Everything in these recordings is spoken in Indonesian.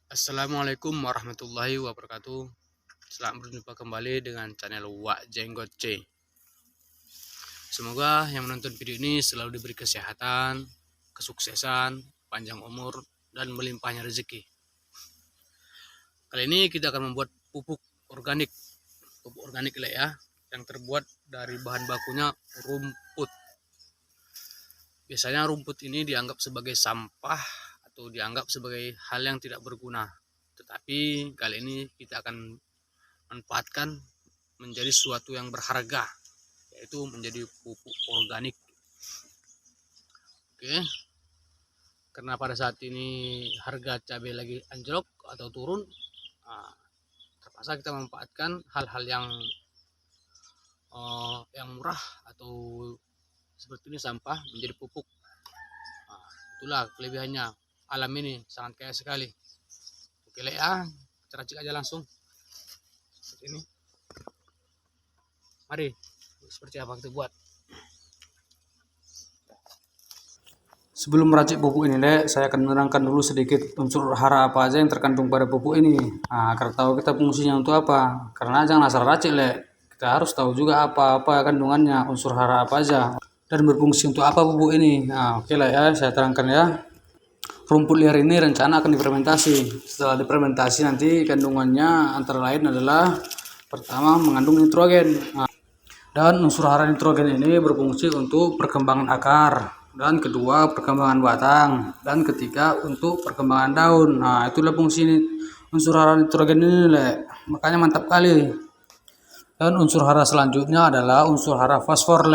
Assalamualaikum warahmatullahi wabarakatuh. Selamat berjumpa kembali dengan channel Wak Jenggot C. Semoga yang menonton video ini selalu diberi kesehatan, kesuksesan, panjang umur, dan melimpahnya rezeki. Kali ini kita akan membuat pupuk organik lah ya, yang terbuat dari bahan bakunya rumput. Biasanya rumput ini dianggap sebagai sampah atau dianggap sebagai hal yang tidak berguna. Tetapi kali ini kita akan manfaatkan menjadi sesuatu yang berharga, yaitu menjadi pupuk organik. Oke, karena pada saat ini harga cabai lagi anjlok atau turun, terpaksa kita memanfaatkan hal-hal yang murah atau seperti ini sampah menjadi pupuk. Itulah kelebihannya, alam ini sangat kaya sekali. Oke lah ya, kita racik aja langsung seperti ini. Mari, seperti apa kita buat. Sebelum meracik pupuk ini, saya akan menerangkan dulu sedikit unsur hara apa aja yang terkandung pada pupuk ini. Agar tahu kita fungsinya untuk apa. Karena jangan asal racik, kita harus tahu juga apa-apa kandungannya, unsur hara apa aja, dan berfungsi untuk apa pupuk ini. Oke lah ya, saya terangkan ya. Rumput liar ini rencana akan difermentasi. Setelah difermentasi nanti kandungannya antara lain adalah pertama mengandung nitrogen. Dan unsur hara nitrogen ini berfungsi untuk perkembangan akar, dan kedua perkembangan batang, dan ketiga untuk perkembangan daun. Itulah fungsi unsur hara nitrogen ini, makanya mantap kali. Dan unsur hara selanjutnya adalah unsur hara fosfor,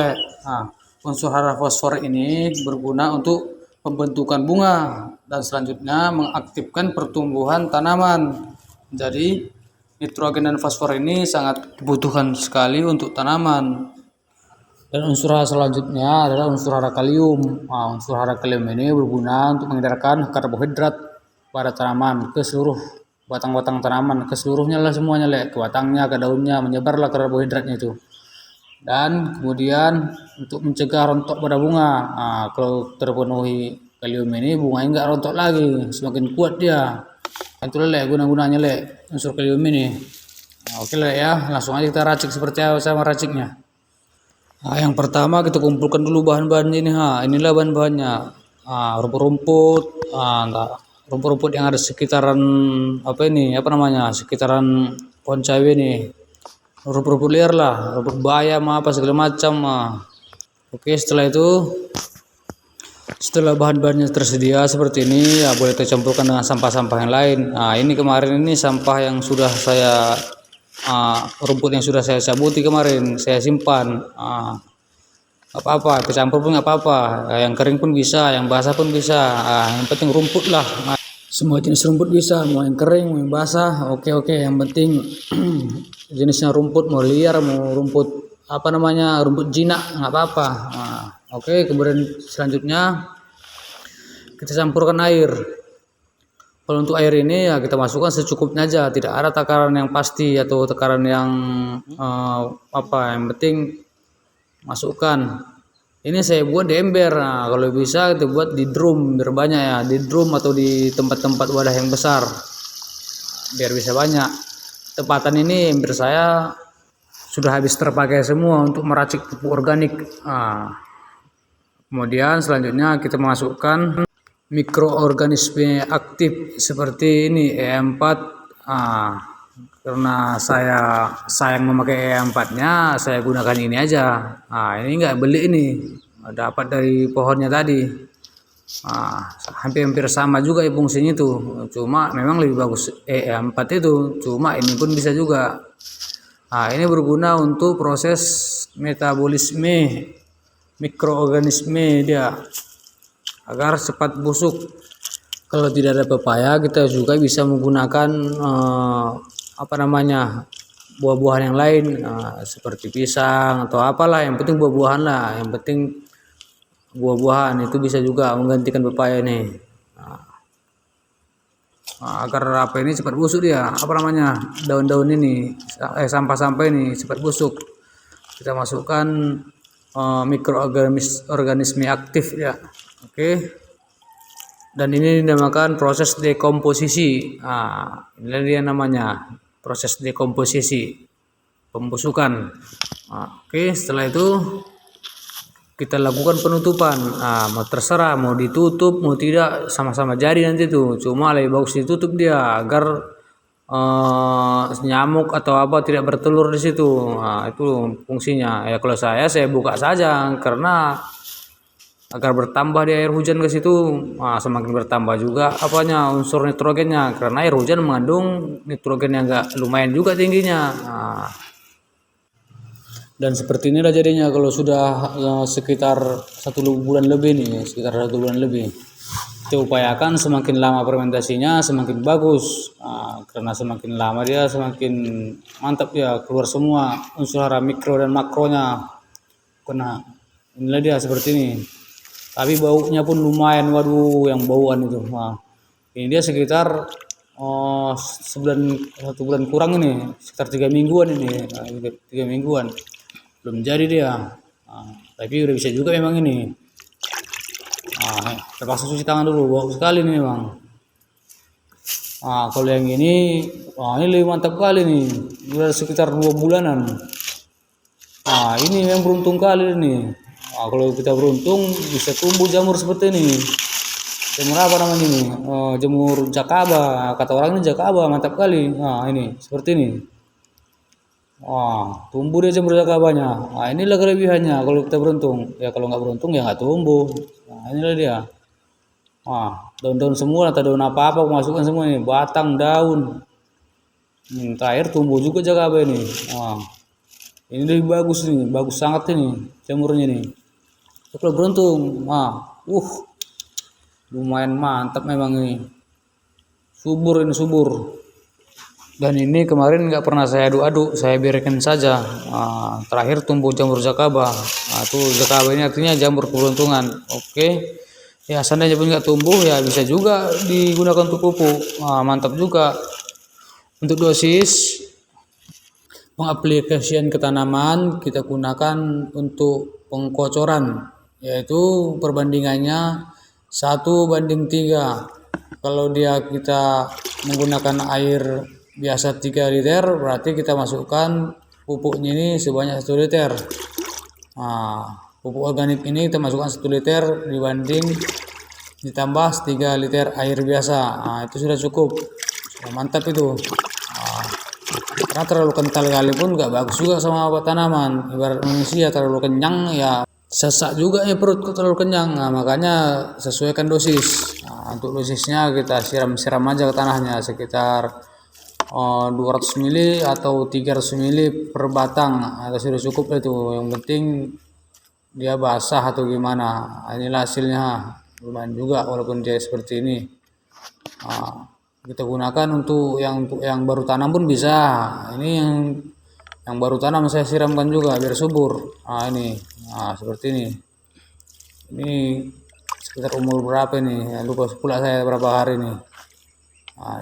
unsur hara fosfor ini berguna untuk pembentukan bunga, dan selanjutnya mengaktifkan pertumbuhan tanaman. Jadi nitrogen dan fosfor ini sangat dibutuhkan sekali untuk tanaman. Dan unsur hara selanjutnya adalah unsur hara kalium. Unsur hara kalium ini berguna untuk mengedarkan karbohidrat pada tanaman ke seluruh batang-batang tanaman, ke seluruhnya lah semuanya, ke batangnya, ke daunnya, menyebarlah karbohidratnya itu. Dan kemudian untuk mencegah rontok pada bunga. Kalau terpenuhi kalium ini, bunganya enggak rontok lagi, semakin kuat dia. Itulah guna-gunanya unsur kalium ini. Oke lah ya, langsung aja kita racik seperti apa sama raciknya. Yang pertama kita kumpulkan dulu bahan-bahannya ini. Inilah bahan-bahannya. Rumput-rumput, rumput-rumput yang ada sekitaran sekitaran pohon cabai ini. Rumput-rumput liar lah, rumput bayam apa segala macam. Oke, setelah bahan-bahannya tersedia seperti ini, boleh kita campurkan dengan sampah-sampah yang lain. Ini kemarin ini sampah yang sudah saya rumput yang sudah saya cabuti kemarin, saya simpan. Apa-apa, kecampur pun nggak apa-apa. Yang kering pun bisa, yang basah pun bisa. Yang penting rumput lah. Semua jenis rumput bisa, mau yang kering, mau yang basah. Oke, yang penting jenisnya rumput, mau liar, mau rumput rumput jinak, nggak apa-apa. Oke, kemudian selanjutnya kita campurkan air. Kalau untuk air ini ya kita masukkan secukupnya aja, tidak ada takaran yang pasti atau takaran yang yang penting masukkan. Ini saya buat di ember. Kalau bisa kita buat di drum biar banyak ya, di drum atau di tempat-tempat wadah yang besar biar bisa banyak. Tempatan ini ember saya sudah habis terpakai semua untuk meracik pupuk organik. Kemudian selanjutnya kita masukkan mikroorganisme aktif seperti ini E4. Karena saya sayang memakai E4-nya, saya gunakan ini aja. Ini enggak beli, ini dapat dari pohonnya tadi. Hampir sama juga fungsinya itu, cuma memang lebih bagus E4 itu, cuma ini pun bisa juga. Ini berguna untuk proses metabolisme mikroorganisme dia agar cepat busuk. Kalau tidak ada pepaya, kita juga bisa menggunakan buah-buahan yang lain, seperti pisang atau apalah, yang penting buah-buahan lah, yang penting buah-buahan itu bisa juga menggantikan pepaya ini. Agar ini cepat busuk dia, daun-daun ini, sampah-sampah ini cepat busuk. Kita masukkan mikroorganisme aktif ya. Oke. Dan ini dinamakan proses dekomposisi. Ini dia namanya proses dekomposisi, pembusukan. Oke, setelah itu kita lakukan penutupan. Mau terserah mau ditutup mau tidak sama-sama jadi nanti tuh. Cuma lebih bagus ditutup dia agar nyamuk atau apa tidak bertelur di situ. Itu fungsinya. Ya kalau saya buka saja karena agar bertambah di air hujan ke situ, semakin bertambah juga apanya unsur nitrogennya karena air hujan mengandung nitrogen yang lumayan juga tingginya. Dan seperti inilah jadinya kalau sudah sekitar 1 bulan lebih nih, sekitar 1 bulan lebih. Kita upayakan semakin lama fermentasinya semakin bagus, karena semakin lama dia semakin mantap dia keluar semua unsur hara mikro dan makronya. Karena inilah dia seperti ini. Tapi baunya pun lumayan, waduh yang bauan itu. Ini dia sekitar 1 bulan kurang ini, sekitar 3 mingguan ini, 3 mingguan belum jadi dia. Tapi udah bisa juga memang ini. Terpaksa cuci tangan dulu, bau sekali nih memang. Kalau yang ini lebih mantap kali nih, udah sekitar 2 bulanan. Ini yang beruntung kali nih. Kalau kita beruntung bisa tumbuh jamur seperti ini. Jamur apa namanya ini? Jamur jakaba. Kata orang ini jakaba, mantap kali. Ini seperti ini. Tumbuh dia jamur jakabanya. Inilah kelebihannya kalau kita beruntung. Ya kalau nggak beruntung ya nggak tumbuh. Inilah dia. Daun-daun semua atau daun apa-apa aku masukkan semua ini, batang, daun. Terakhir tumbuh juga jakaba ini. Ini lebih bagus nih, bagus sangat ini jamurnya nih. Kalau beruntung, lumayan mantap memang ini. Subur ini subur. Dan ini kemarin nggak pernah saya aduk-aduk, saya biarkan saja. Terakhir tumbuh jamur jakaba. Tuh jakaba ini artinya jamur keberuntungan. Oke. Ya seandainya pun nggak tumbuh ya bisa juga digunakan untuk pupuk. Mantap juga. Untuk dosis pengaplikasian ke tanaman kita gunakan untuk pengkocoran, yaitu perbandingannya 1:3. Kalau kita menggunakan air biasa 3 liter, berarti kita masukkan pupuknya ini sebanyak 1 liter. Pupuk organik ini kita masukkan 1 liter ditambah 3 liter air biasa. Itu sudah cukup, sudah mantap itu. Karena terlalu kental kali pun nggak bagus juga sama tanaman. Ibarat manusia terlalu kenyang ya sesak juga ya perut terlalu kenyang. Makanya sesuaikan dosis. Untuk dosisnya kita siram-siram aja ke tanahnya sekitar 200 ml atau 300 ml per batang. Itu sudah cukup itu. Yang penting dia basah atau gimana. Inilah hasilnya, lumayan juga walaupun dia seperti ini. Kita gunakan untuk yang baru tanam pun bisa. Ini yang baru tanam saya siramkan juga biar subur. Ini seperti ini. Ini sekitar umur berapa ini? Lupa pula saya berapa hari ini.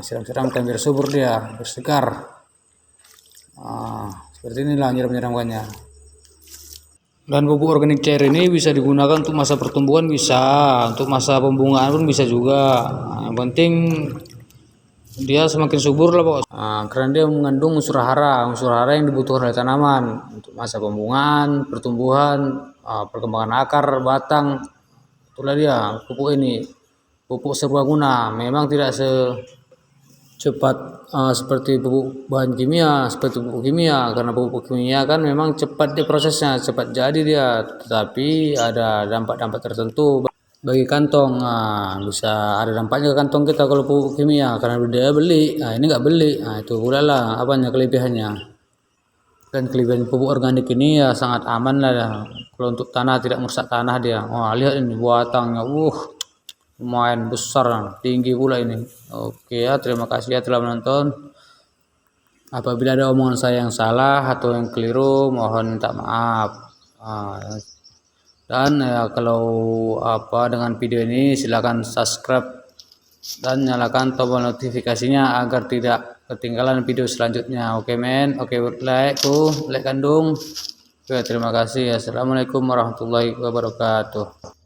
Siram-siramkan biar subur dia, biar segar. Seperti inilah nyiram-nyiramkannya. Dan pupuk organik cair ini bisa digunakan untuk masa pertumbuhan, bisa untuk masa pembungaan pun bisa juga. Yang penting dia semakin subur lah pokoknya. Karena dia mengandung unsur hara yang dibutuhkan oleh tanaman untuk masa pembungaan, pertumbuhan, perkembangan akar, batang. Itulah dia pupuk ini, pupuk serbaguna. Memang tidak secepat seperti pupuk bahan kimia, seperti pupuk kimia, karena pupuk kimia kan memang cepat dia prosesnya, cepat jadi dia, tetapi ada dampak-dampak tertentu bagi kantong. Bisa ada dampaknya ke kantong kita kalau pupuk kimia karena dia beli. Ini nggak beli. Itu pula lah apanya kelebihannya. Dan kelebihan pupuk organik ini ya sangat aman lah. Kalau untuk tanah tidak merusak tanah dia. Lihat ini batangnya, lumayan besar, tinggi pula ini. Oke ya, terima kasih ya telah menonton. Apabila ada omongan saya yang salah atau yang keliru, mohon minta maaf. Dan ya kalau dengan video ini silakan subscribe dan nyalakan tombol notifikasinya agar tidak ketinggalan video selanjutnya. Oke men, oke like kandung. Oke, terima kasih. Assalamualaikum warahmatullahi wabarakatuh.